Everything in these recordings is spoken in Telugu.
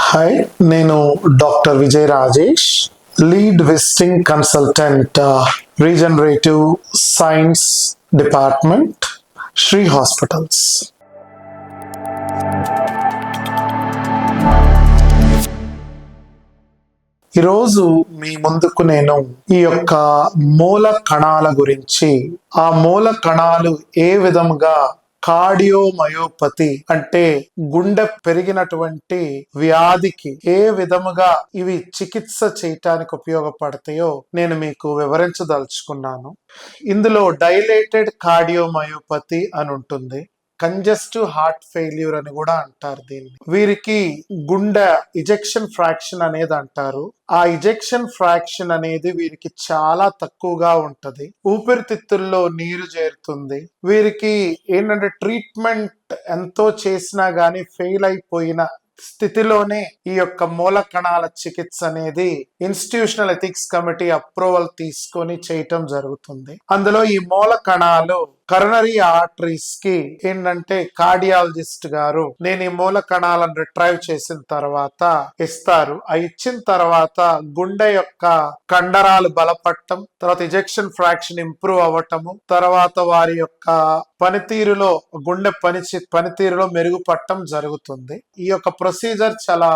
హాయ్, నేను doctor Vijay Rajesh, lead visiting consultant, regenerative science department, Shri hospitals. ఈరోజు మీ ముందుకు నేను ఈ యొక్క మూల కణాల గురించి, ఆ మూల కణాలు ఏ విధముగా కార్డియోమయోపతి అంటే గుండె పెరిగినటువంటి వ్యాధికి ఏ విధముగా ఇవి చికిత్స చేయటానికి ఉపయోగపడతాయో నేను మీకు వివరించదలుచుకున్నాను. ఇందులో డైలేటెడ్ కార్డియోమయోపతి అని ఉంటుంది, కంజెస్టివ్ హార్ట్ ఫెయిల్యూర్ అని కూడా అంటారు దీన్ని. వీరికి గుండె ఇజెక్షన్ ఫ్రాక్షన్ అనేది అంటారు. ఆ ఇజెక్షన్ ఫ్రాక్షన్ అనేది వీరికి చాలా తక్కువగా ఉంటది, ఊపిరితిత్తుల్లో నీరు చేరుతుంది. వీరికి ఏంటంటే ట్రీట్మెంట్ ఎంతో చేసినా గానీ ఫెయిల్ అయిపోయిన స్థితిలోనే ఈ యొక్క మూల కణాల చికిత్స అనేది ఇన్స్టిట్యూషనల్ ఎథిక్స్ కమిటీ అప్రూవల్ తీసుకొని చేయటం జరుగుతుంది. అందులో ఈ మూల కణాలు కరోనరీ ఆర్టరీస్ కి ఏంటంటే కార్డియాలజిస్ట్ గారు నేను ఈ మూల కణాలను రిట్రైవ్ చేసిన తర్వాత ఇస్తారు. ఆ ఇచ్చిన తర్వాత గుండె యొక్క కండరాలు బలపడటం, తర్వాత ఇజెక్షన్ ఫ్రాక్షన్ ఇంప్రూవ్ అవ్వటము, తర్వాత వారి యొక్క పనితీరులో గుండె పనితీరులో మెరుగుపడటం జరుగుతుంది. ఈ యొక్క ప్రొసీజర్ చాలా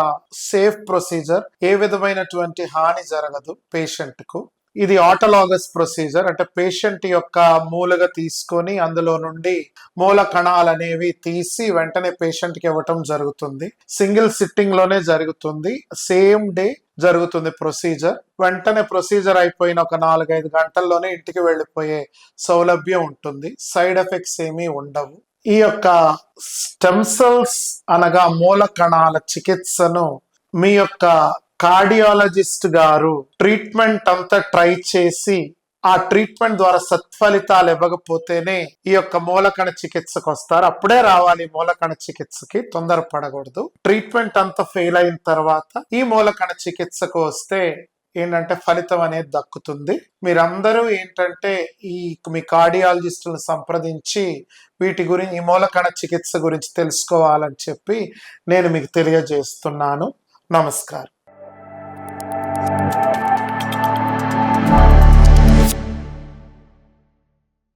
సేఫ్ ప్రొసీజర్, ఏ విధమైనటువంటి హాని జరగదు పేషెంట్ కు. ఇది ఆటోలాగస్ ప్రొసీజర్, అంటే పేషెంట్ యొక్క మూలగా తీసుకొని అందులో నుండి మూల కణాలు అనేవి తీసి వెంటనే పేషెంట్ కి ఇవ్వటం జరుగుతుంది. సింగిల్ సిట్టింగ్ లోనే జరుగుతుంది, సేమ్ డే జరుగుతుంది ప్రొసీజర్. వెంటనే ప్రొసీజర్ అయిపోయిన ఒక 4-5 గంటల్లోనే ఇంటికి వెళ్ళిపోయే సౌలభ్యం ఉంటుంది. సైడ్ ఎఫెక్ట్స్ ఏమీ ఉండవు. ఈ యొక్క స్టెమ్ సెల్స్ అనగా మూల కణాల చికిత్సను మీ యొక్క కార్డియాలజిస్ట్ గారు ట్రీట్మెంట్ అంతా ట్రై చేసి ఆ ట్రీట్మెంట్ ద్వారా సత్ఫలితాలు ఇవ్వకపోతేనే ఈ యొక్క మూలకణ చికిత్సకు వస్తారు. అప్పుడే రావాలి మూలకణ చికిత్సకి, తొందరపడకూడదు. ట్రీట్మెంట్ అంతా ఫెయిల్ అయిన తర్వాత ఈ మూలకణ చికిత్సకు వస్తే ఏంటంటే ఫలితం అనేది దక్కుతుంది. మీరందరూ ఏంటంటే మీ కార్డియాలజిస్టులను సంప్రదించి వీటి గురించి, ఈ మూలకణ చికిత్స గురించి తెలుసుకోవాలని చెప్పి నేను మీకు తెలియజేస్తున్నాను. నమస్కారం.